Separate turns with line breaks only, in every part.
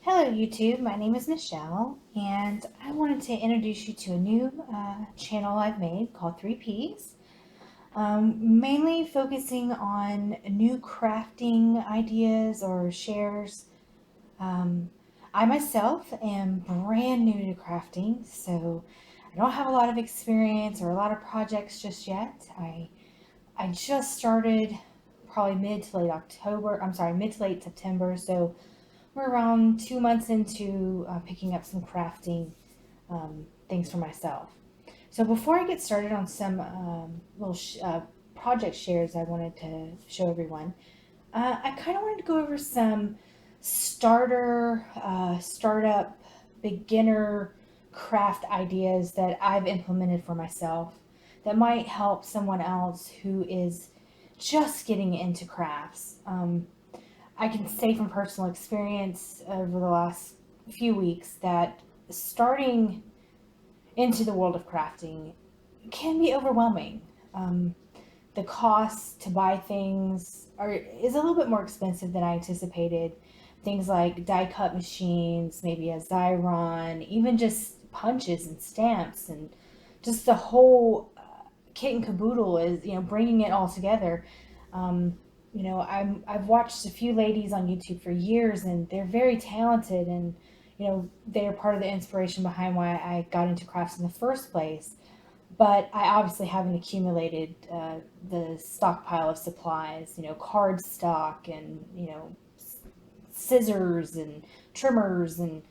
Hello YouTube, my name is Michelle and I wanted to introduce you to a new channel I've made called 3Ps. Mainly focusing on new crafting ideas or shares. Um, I myself am brand new to crafting, so I don't have a lot of experience or a lot of projects just yet. I just started probably mid to late September, so we're around 2 months into picking up some crafting things for myself. So before I get started on some project shares I wanted to show everyone, I kind of wanted to go over some startup, beginner craft ideas that I've implemented for myself that might help someone else who is just getting into crafts. I can say from personal experience over the last few weeks that starting into the world of crafting can be overwhelming. Um, the cost to buy things is a little bit more expensive than I anticipated. Things like die cut machines, maybe a Xyron, even just punches and stamps, and just the whole kit and caboodle is bringing it all together. Um, I've watched a few ladies on YouTube for years, and they're very talented, and they're part of the inspiration behind why I got into crafts in the first place. But I obviously haven't accumulated the stockpile of supplies, card stock and scissors and trimmers and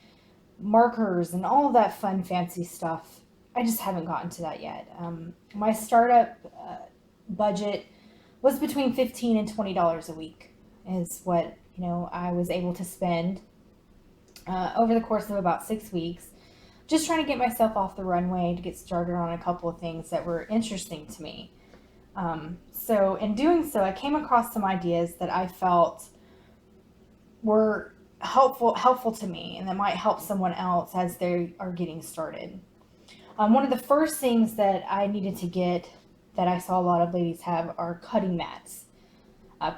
markers and all of that fun, fancy stuff. I just haven't gotten to that yet. My startup budget was between $15 and $20 a week, is what I was able to spend over the course of about 6 weeks, just trying to get myself off the runway to get started on a couple of things that were interesting to me. So in doing so, I came across some ideas that I felt were helpful to me and that might help someone else as they are getting started. One of the first things that I needed to get that I saw a lot of ladies have are cutting mats.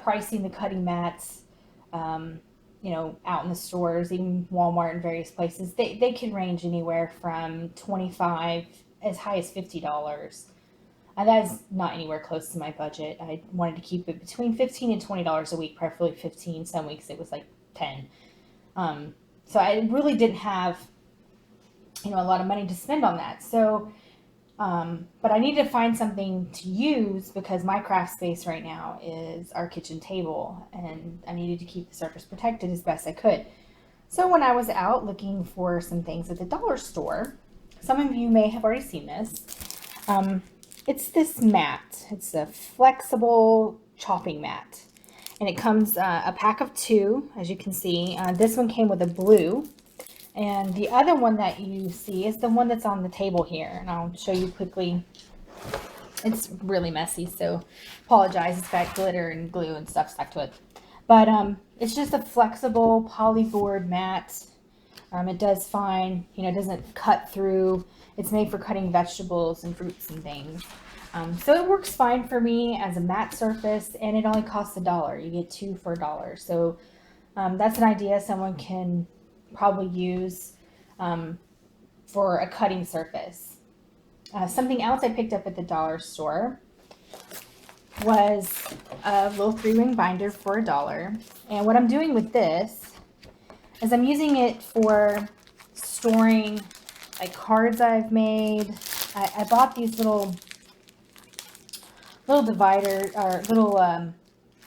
Pricing the cutting mats, out in the stores, even Walmart and various places, they can range anywhere from 25 as high as $50. That is not anywhere close to my budget. I wanted to keep it between $15 and $20 a week, preferably 15. Some weeks it was like 10. So I really didn't have a lot of money to spend on that. So but I needed to find something to use because my craft space right now is our kitchen table, and I needed to keep the surface protected as best I could. So when I was out looking for some things at the dollar store, some of you may have already seen this. It's this mat. It's a flexible chopping mat, and it comes a pack of two, as you can see. This one came with a blue, and the other one that you see is the one that's on the table here. And I'll show you quickly. It's really messy, so apologize. It's got glitter and glue and stuff stuck to it. But it's just a flexible polyboard mat. It does fine. It doesn't cut through. It's made for cutting vegetables and fruits and things. So it works fine for me as a mat surface, and it only costs $1. You get two for $1. So that's an idea someone can probably use for a cutting surface. Something else I picked up at the dollar store was a little 3-ring binder for $1. And what I'm doing with this is I'm using it for storing like cards I've made. I bought these little divider or little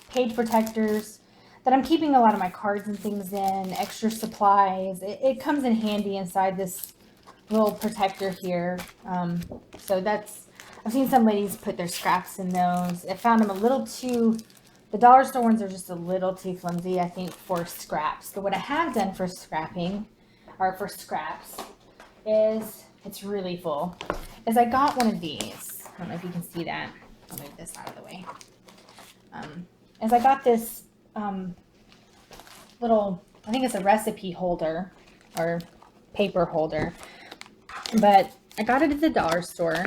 page protectors that I'm keeping a lot of my cards and things in, extra supplies. It comes in handy inside this little protector here. So I've seen some ladies put their scraps in those. I found them a little too, the dollar store ones are just a little too flimsy, I think, for scraps. But what I have done for scrapping, or for scraps, is, it's really full, is I got one of these. I don't know if you can see that. I'll move this out of the way. As I got this little, I think it's a recipe holder or paper holder, but I got it at the dollar store.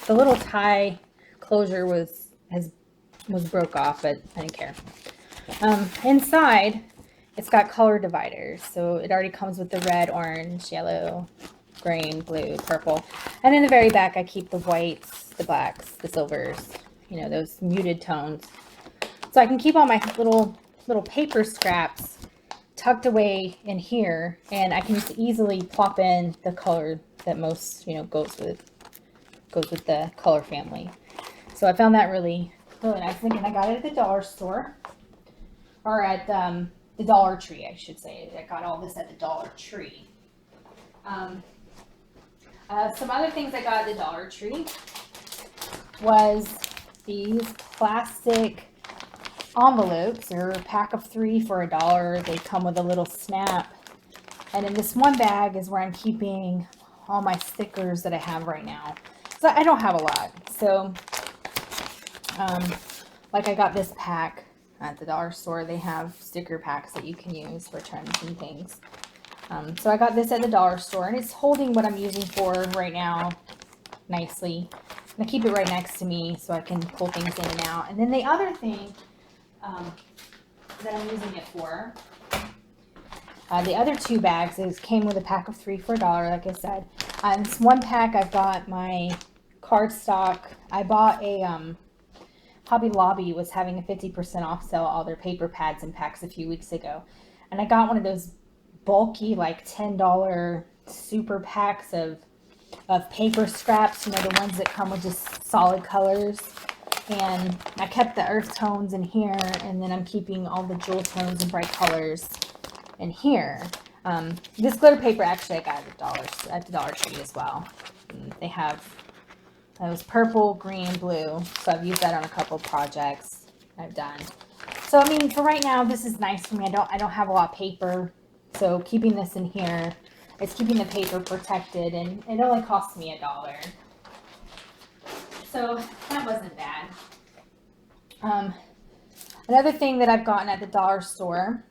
The little tie closure was broke off, but I didn't care. Inside it's got color dividers. So it already comes with the red, orange, yellow, green, blue, purple. And in the very back, I keep the whites, the blacks, the silvers, you know, those muted tones. So I can keep all my little paper scraps tucked away in here, and I can just easily plop in the color that most, you know, goes with the color family. So I found that really nice. Again, I got it at the dollar store, or at the Dollar Tree, I should say. I got all this at the Dollar Tree. Some other things I got at the Dollar Tree was these plastic envelopes. They're a pack of 3 for $1. They come with a little snap. And in this one bag is where I'm keeping all my stickers that I have right now. So I don't have a lot. So, like I got this pack at the dollar store. They have sticker packs that you can use for trends and things. So I got this at the dollar store, and it's holding what I'm using for right now nicely. And I keep it right next to me so I can pull things in and out. And then the other thing that I'm using it for, the other 2 bags came with a pack of 3 for $1, like I said. In this one pack, I've got my cardstock. I bought a Hobby Lobby was having a 50% off sale all their paper pads and packs a few weeks ago, and I got one of those bulky, like $10 super packs of paper scraps, you know, the ones that come with just solid colors. And I kept the earth tones in here, and then I'm keeping all the jewel tones and bright colors in here. This glitter paper actually I got at the Dollar Tree as well. And they have those purple, green, blue. So I've used that on a couple projects I've done. So I mean, for right now, this is nice for me. I don't have a lot of paper, so keeping this in here, it's keeping the paper protected, and it only cost me $1. So that wasn't bad. Another thing that I've gotten at the dollar store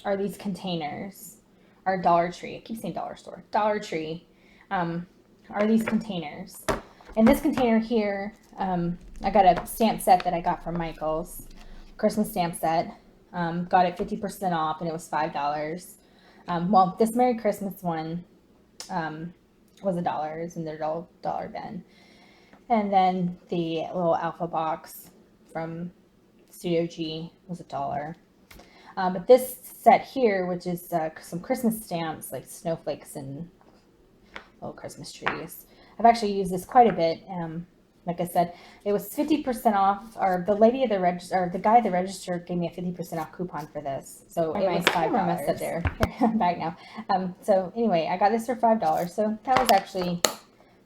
are these containers. Or Dollar Tree. I keep saying dollar store. Dollar Tree are these containers. In this container here, I got a stamp set that I got from Michaels. Christmas stamp set. Got it 50% off, and it was $5. Well, this Merry Christmas one was $1. It's in their dollar bin. And then the little alpha box from Studio G was $1. But this set here, which is some Christmas stamps, like snowflakes and little Christmas trees, I've actually used this quite a bit. Like I said, it was 50% off, or the lady at the register, or the guy at the register gave me a 50% off coupon for this. So it was $5. Messed up there. I'm back now. So anyway, I got this for $5. So that was actually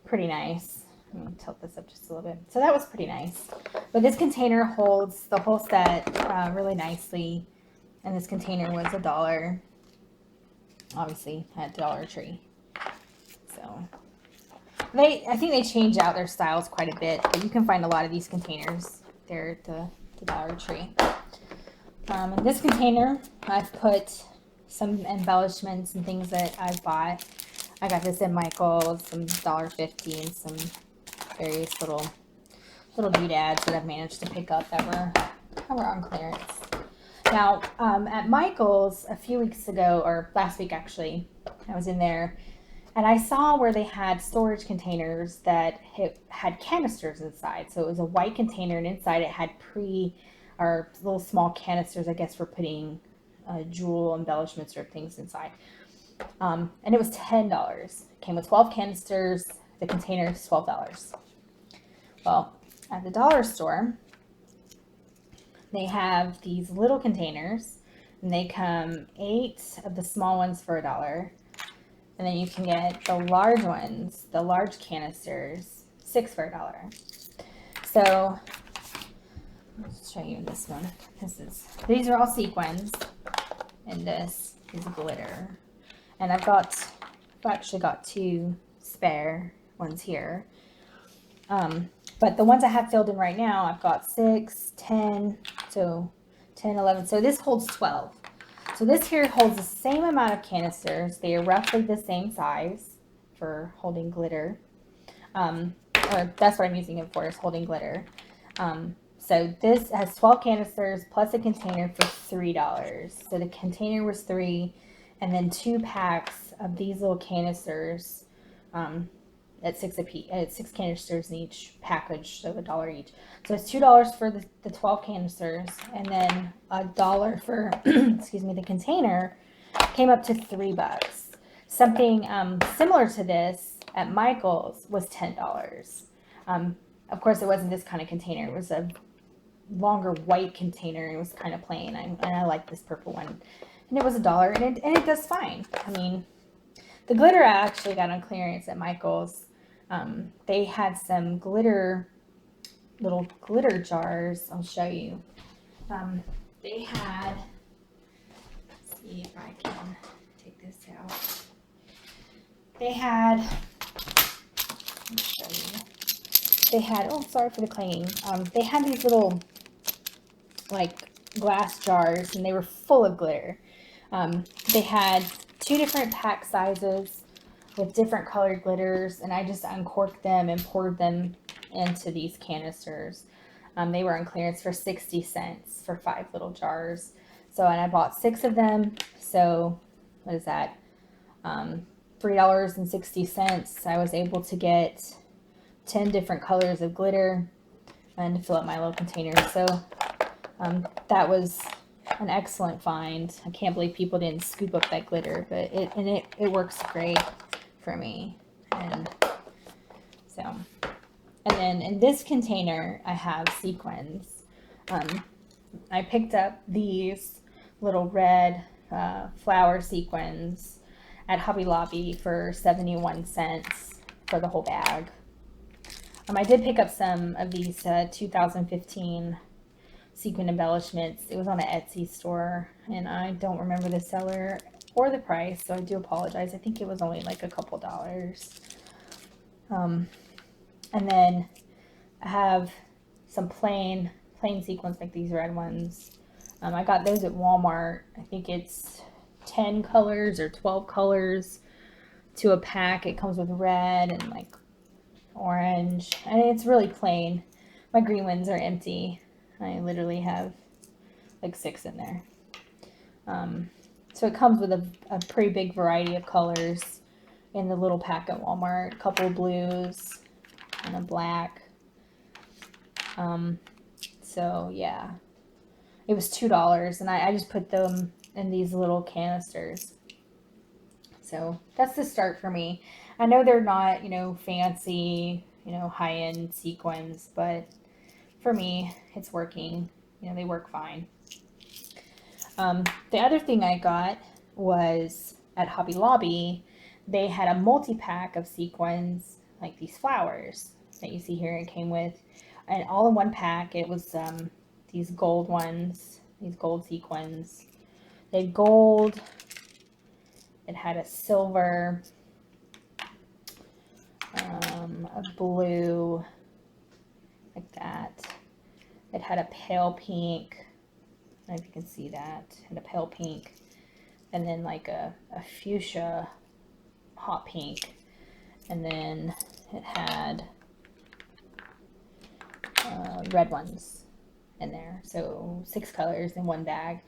pretty nice. Let me tilt this up just a little bit. So that was pretty nice. But this container holds the whole set really nicely. And this container was $1, obviously at Dollar Tree. So I think they change out their styles quite a bit, but you can find a lot of these containers there at the Dollar Tree. In this container, I've put some embellishments and things that I've bought. I got this at Michael's, some $1.50, and some various little doodads that I've managed to pick up that were on clearance. Now, at Michael's a few weeks ago, or last week actually, I was in there, and I saw where they had storage containers that had canisters inside. So it was a white container, and inside it had or little small canisters, I guess, for putting jewel embellishments or things inside. And it was $10. It came with 12 canisters. The container is $12. Well, at the dollar store, they have these little containers, and they come 8 of the small ones for $1. And then you can get the large ones, the large canisters, 6 for $1. So let's show you this one. These are all sequins, and this is glitter. And I've actually got 2 spare ones here. But the ones I have filled in right now, I've got 6, 10, so 10, 11. So this holds 12. So this here holds the same amount of canisters. They are roughly the same size for holding glitter. Or that's what I'm using it for, is holding glitter. So this has 12 canisters plus a container for $3. So the container was $3, and then 2 packs of these little canisters, at 6 canisters in each package, so $1 each. So it's $2 for the 12 canisters, and then $1 for excuse me, the container came up to $3. Something similar to this at Michael's was $10. Of course, it wasn't this kind of container. It was a longer white container. It was kind of plain, and I like this purple one. And it was $1, and it does fine. I mean, the glitter I actually got on clearance at Michael's. They had some little glitter jars. I'll show you. They had, let's see if I can take this out. They had, let me show you. They had, oh, sorry for the clanging. They had these little, like, glass jars, and they were full of glitter. They had 2 different pack sizes with different colored glitters, and I just uncorked them and poured them into these canisters. They were on clearance for 60 cents for 5 little jars. So, and I bought 6 of them. So, what is that? $3.60. I was able to get 10 different colors of glitter and to fill up my little container. So, that was an excellent find. I can't believe people didn't scoop up that glitter, but it works great for me. And so, and then in this container I have sequins. I picked up these little red flower sequins at Hobby Lobby for 71 cents for the whole bag. I did pick up some of these 2015 sequin embellishments. It was on an Etsy store, and I don't remember the seller or the price, so I do apologize. I think it was only like a couple dollars. And then I have some plain sequins, like these red ones. I got those at Walmart. I think it's 10 colors or 12 colors to a pack. It comes with red and like orange, and it's really plain. My green ones are empty. I literally have like 6 in there. So it comes with a pretty big variety of colors in the little pack at Walmart. A couple of blues and a black. So yeah, it was $2, and I just put them in these little canisters. So that's the start for me. I know they're not, fancy, high-end sequins, but for me, it's working. They work fine. The other thing I got was at Hobby Lobby. They had a multi-pack of sequins, like these flowers that you see here. It came with, and all in one pack. It was these gold ones, these gold sequins. They had gold. It had a silver, a blue, like that. It had a pale pink. I don't know if you can see that. It had a pale pink, and then like a fuchsia hot pink, and then it had red ones in there. So 6 colors in one bag.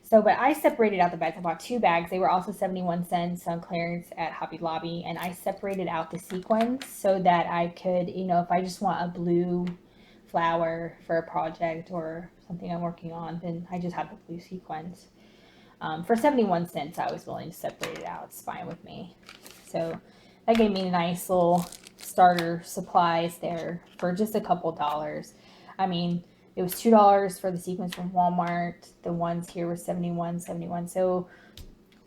So, but I separated out the bags. I bought 2 bags. They were also 71 cents on clearance at Hobby Lobby, and I separated out the sequins so that I could, if I just want a blue flower for a project or something I'm working on, then I just have the blue sequins. For 71 cents, I was willing to separate it out. It's fine with me. So that gave me a nice little starter supplies there for just a couple dollars. I mean, it was $2 for the sequins from Walmart. The ones here were 71. So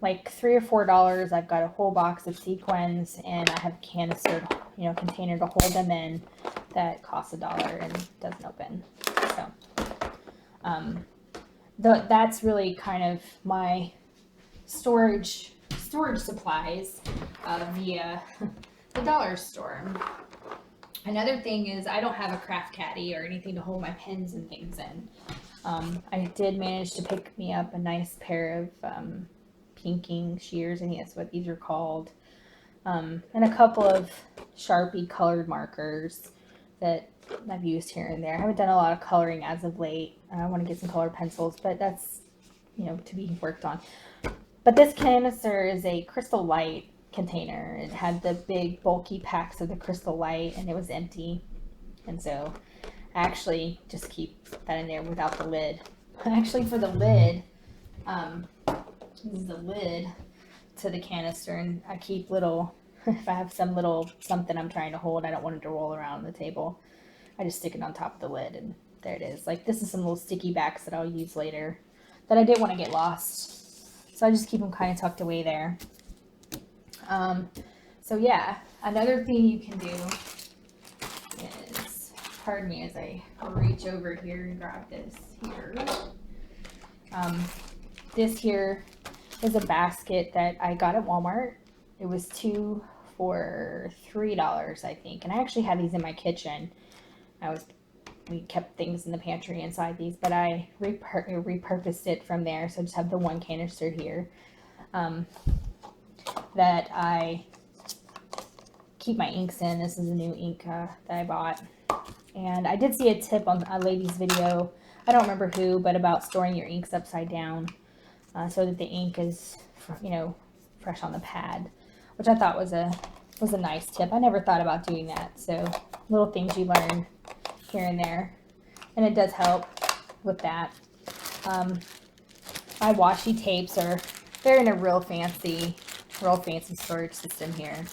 like $3 or $4, I've got a whole box of sequins, and I have a canister, container to hold them in that costs $1 and doesn't open. So, that's really kind of my storage supplies via the dollar store. Another thing is I don't have a craft caddy or anything to hold my pens and things in. I did manage to pick me up a nice pair of pinking shears. I think that's what these are called. And a couple of Sharpie colored markers that I've used here and there. I haven't done a lot of coloring as of late. I want to get some colored pencils, but that's, to be worked on. But this canister is a Crystal Light container. It had the big bulky packs of the Crystal Light, and it was empty. And so I actually just keep that in there without the lid. Actually, for the lid, this is the lid to the canister, and I keep little, if I have some little something I'm trying to hold, I don't want it to roll around on the table, I just stick it on top of the lid, and there it is. Like, this is some little sticky backs that I'll use later that I didn't want to get lost. So I just keep them kind of tucked away there. So yeah, another thing you can do is, pardon me as I reach over here and grab this here. This here is a basket that I got at Walmart. It was 2 for $3, I think. And I actually had these in my kitchen. We kept things in the pantry inside these, but I repurposed it from there. So I just have the one canister here that I keep my inks in. This is a new ink that I bought. And I did see a tip on a lady's video, I don't remember who, but about storing your inks upside down so that the ink is, fresh on the pad, which I thought was a nice tip. I never thought about doing that. So little things you learn here and there, and it does help with that. My washi tapes they're in a real fancy storage system here.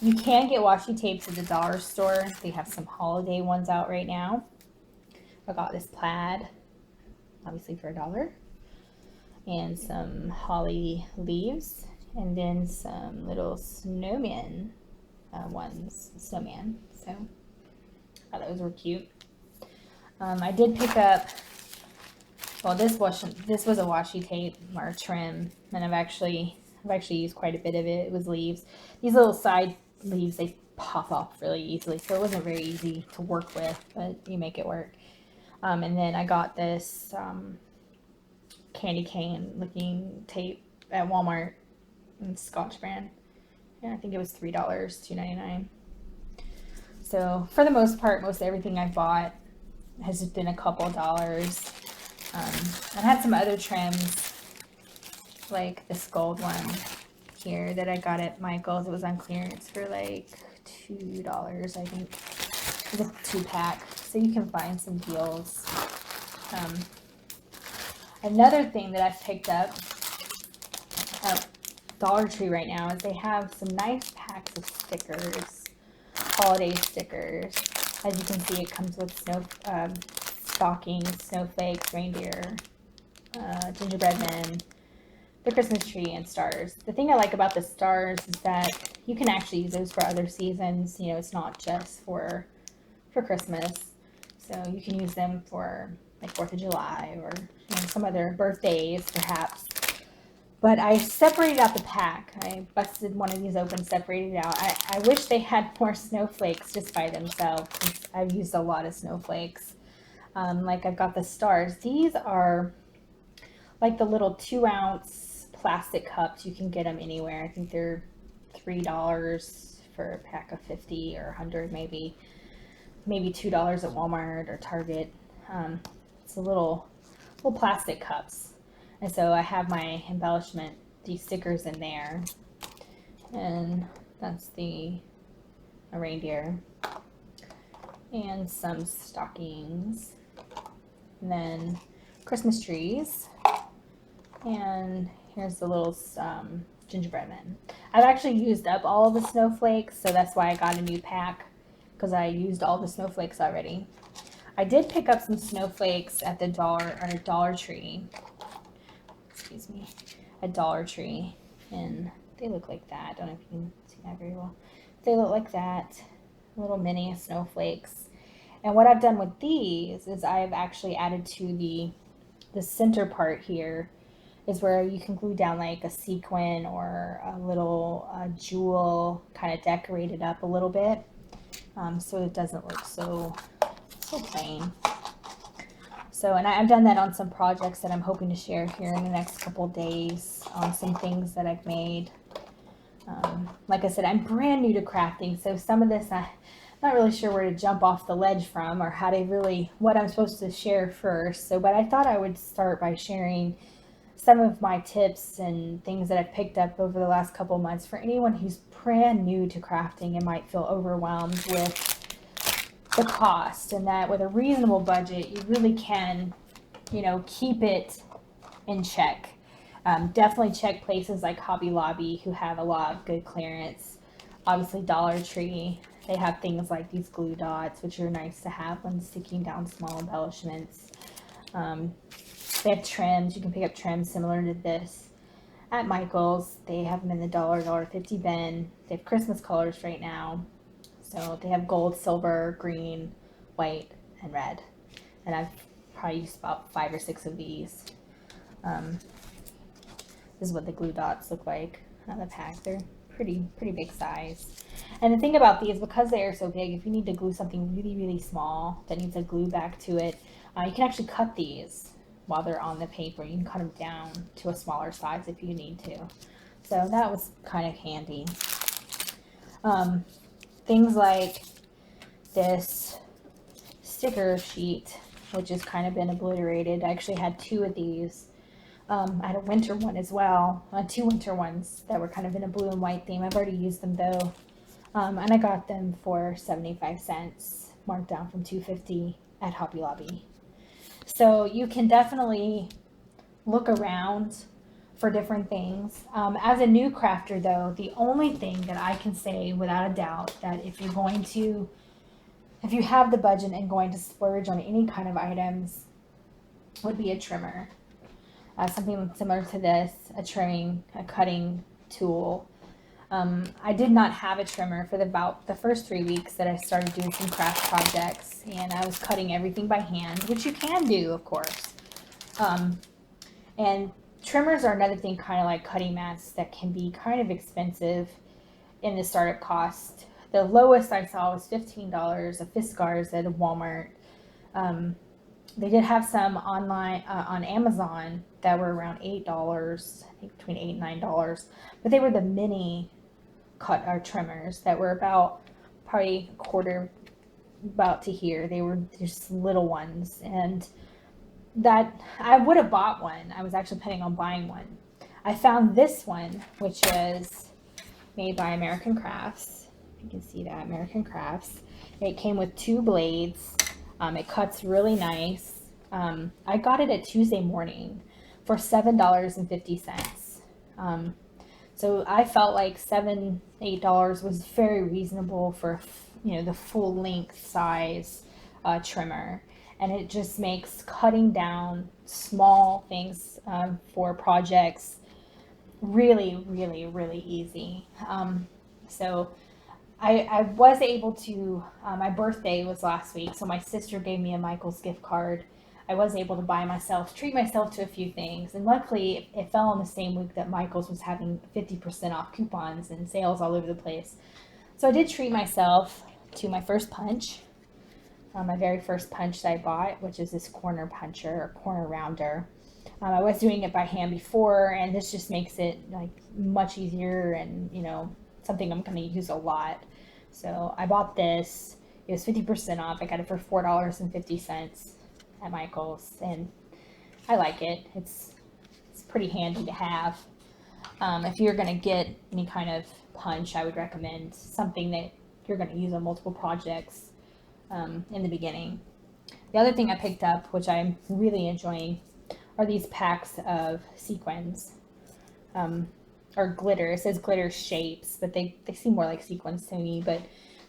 You can get washi tapes at the dollar store. They have some holiday ones out right now. I got this plaid, obviously for $1, and some holly leaves, and then some little snowman ones, snowman. So I thought those were cute. I did pick up, this was a washi tape or trim, and I've actually used quite a bit of it. It was leaves. These little side leaves, they pop off really easily, so it wasn't very easy to work with, but you make it work. And then I got this candy cane looking tape at Walmart, Scotch brand. Yeah, I think it was $3, $2.99. So for the most part, most everything I've bought has just been a couple dollars. I had some other trims, like this gold one here that I got at Michael's. It was on clearance for like $2, I think. It was a 2-pack, so you can find some deals. Another thing that I've picked up at Dollar Tree right now is they have some nice packs of stickers, holiday stickers. As you can see, it comes with stockings, snowflakes, reindeer, gingerbread men, the Christmas tree, and stars. The thing I like about the stars is that you can actually use those for other seasons. It's not just for Christmas. So you can use them for like 4th of July or some other birthdays perhaps. But I separated out the pack. I busted one of these open, separated it out. I wish they had more snowflakes just by themselves, because I've used a lot of snowflakes. Like I've got the stars. These are like the little 2-ounce plastic cups. You can get them anywhere. I think they're $3 for a pack of 50 or 100 maybe $2 at Walmart or Target. It's a little plastic cups. And so I have my embellishment, these stickers in there. And that's a reindeer. And some stockings. And then Christmas trees. And here's the little gingerbread men. I've actually used up all of the snowflakes, so that's why I got a new pack, because I used all the snowflakes already. I did pick up some snowflakes at the Dollar Tree. Excuse me, a Dollar Tree, and they look like that. I don't know if you can see that very well. They look like that, little mini snowflakes. And what I've done with these is I've actually added to the center part here is where you can glue down like a sequin or a little jewel, kind of decorate it up a little bit, so it doesn't look so plain. So, and I've done that on some projects that I'm hoping to share here in the next couple days on some things that I've made. Like I said, I'm brand new to crafting, so some of this not really sure where to jump off the ledge from or how to really what I'm supposed to share first. So, but I thought I would start by sharing some of my tips and things that I've picked up over the last couple months for anyone who's brand new to crafting and might feel overwhelmed with the cost, and that with a reasonable budget, you really can, keep it in check. Definitely check places like Hobby Lobby, who have a lot of good clearance. Obviously, Dollar Tree, they have things like these glue dots, which are nice to have when sticking down small embellishments. Um, they have trims. You can pick up trims similar to this at Michael's. They have them in the $1.50 bin. They have Christmas colors right now. So they have gold, silver, green, white, and red. And I've probably used about 5 or 6 of these. Um, this is what the glue dots look like on the pack. They're pretty big size. And the thing about these, because they are so big, if you need to glue something really small that needs a glue back to it, you can actually cut these while they're on the paper. You can cut them down to a smaller size if you need to. So that was kind of handy. Things like this sticker sheet, which has kind of been obliterated. I actually had 2 of these. I had a winter one as well, 2 winter ones that were kind of in a blue and white theme. I've already used them though, and I got them for 75 cents, marked down from $2.50 at Hobby Lobby. So you can definitely look around for different things. As a new crafter though, the only thing that I can say without a doubt that if you have the budget and going to splurge on any kind of items, would be a trimmer. Something similar to this, a cutting tool. I did not have a trimmer for about the first 3 weeks that I started doing some craft projects, and I was cutting everything by hand, which you can do, of course. And trimmers are another thing, kind of like cutting mats, that can be kind of expensive in the startup cost. The lowest I saw was $15 of Fiskars at Walmart. They did have some online on Amazon that were around $8, I think between $8 and $9, but they were the mini trimmers that were about probably a quarter about to here. They were just little ones, and that I would have bought one. I was actually planning on buying one. I found this one, which is made by American Crafts. You can see that, American Crafts. It came with 2 blades. It cuts really nice. I got it at Tuesday Morning for $7.50. So I felt like $8 was very reasonable for the full length size trimmer, and it just makes cutting down small things for projects really easy. So I was able to, my birthday was last week, so my sister gave me a Michael's gift card. I was able to treat myself to a few things, and luckily it fell on the same week that Michael's was having 50% off coupons and sales all over the place. So I did treat myself to my first punch, my very first punch that I bought, which is this corner puncher or corner rounder. I was doing it by hand before, and this just makes it like much easier and something I'm going to use a lot. So I bought this. It was 50% off. I got it for $4.50 at Michael's, and I like it. It's pretty handy to have. If you're going to get any kind of punch, I would recommend something that you're going to use on multiple projects in the beginning. The other thing I picked up, which I'm really enjoying, are these packs of sequins. Or glitter. It says glitter shapes, but they seem more like sequins to me, but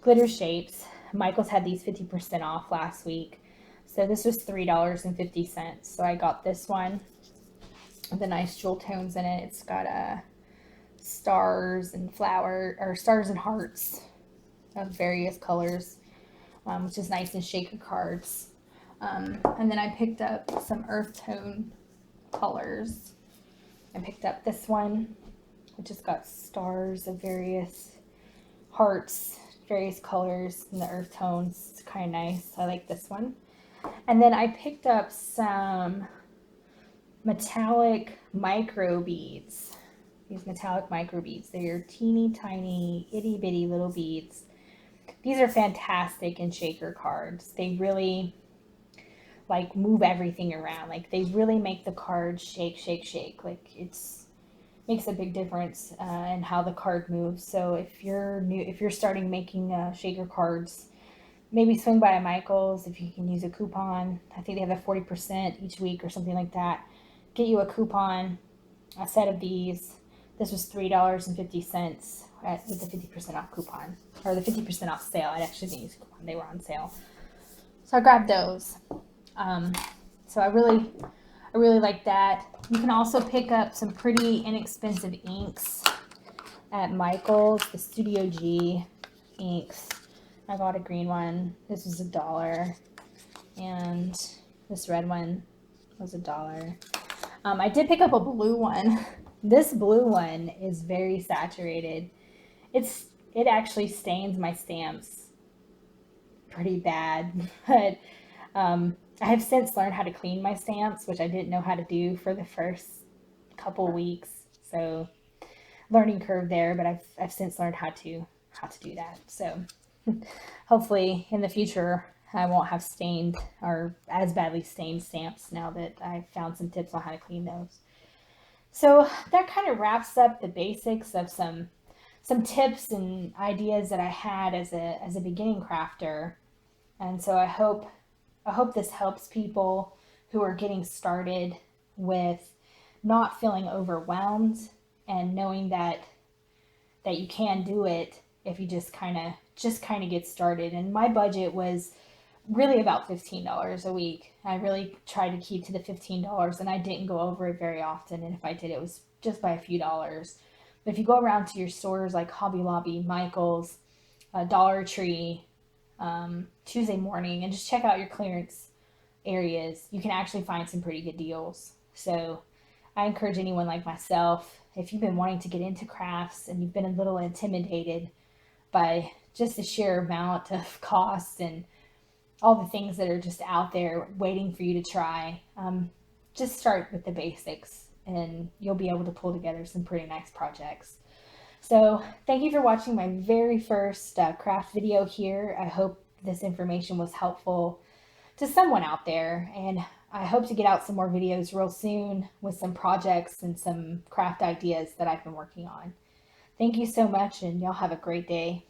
glitter shapes. Michael's had these 50% off last week. So this was $3.50. So I got this one with the nice jewel tones in it. It's got stars and stars and hearts of various colors, which is nice, in shaker cards. And then I picked up some earth tone colors. I picked up this one, which has got stars of various hearts, various colors in the earth tones. It's kind of nice. I like this one. And then I picked up some metallic micro beads. These metallic micro beads. They are teeny tiny, itty bitty little beads. these are fantastic in shaker cards. They really like move everything around. Like they really make the card shake, shake, shake. Like it's makes a big difference in how the card moves. So if you're starting making shaker cards, maybe swing by a Michaels if you can use a coupon. I think they have a 40% each week or something like that. Get you a coupon, a set of these. This was $3.50 with the 50% off coupon or the 50% off sale. I actually didn't use a coupon; they were on sale. So I grabbed those. Um, so I really like that. You can also pick up some pretty inexpensive inks at Michaels. The Studio G inks. I got a green one. This was $1, and this red one was $1. I did pick up a blue one. This blue one is very saturated. It actually stains my stamps pretty bad, but I have since learned how to clean my stamps, which I didn't know how to do for the first couple weeks. So learning curve there, but I've since learned how to do that. So hopefully in the future I won't have stained or as badly stained stamps now that I've found some tips on how to clean those. So that kind of wraps up the basics of some tips and ideas that I had as a beginning crafter. And so I hope this helps people who are getting started with not feeling overwhelmed and knowing that you can do it if you just kind of get started. And my budget was really about $15 a week. I really tried to keep to the $15 and I didn't go over it very often. And if I did, it was just by a few dollars. But if you go around to your stores like Hobby Lobby, Michaels, Dollar Tree, Tuesday morning, and just check out your clearance areas, you can actually find some pretty good deals. So I encourage anyone like myself, if you've been wanting to get into crafts and you've been a little intimidated by just the sheer amount of cost and all the things that are just out there waiting for you to try, just start with the basics and you'll be able to pull together some pretty nice projects. So thank you for watching my very first craft video here. I hope this information was helpful to someone out there, and I hope to get out some more videos real soon with some projects and some craft ideas that I've been working on. Thank you so much, and y'all have a great day.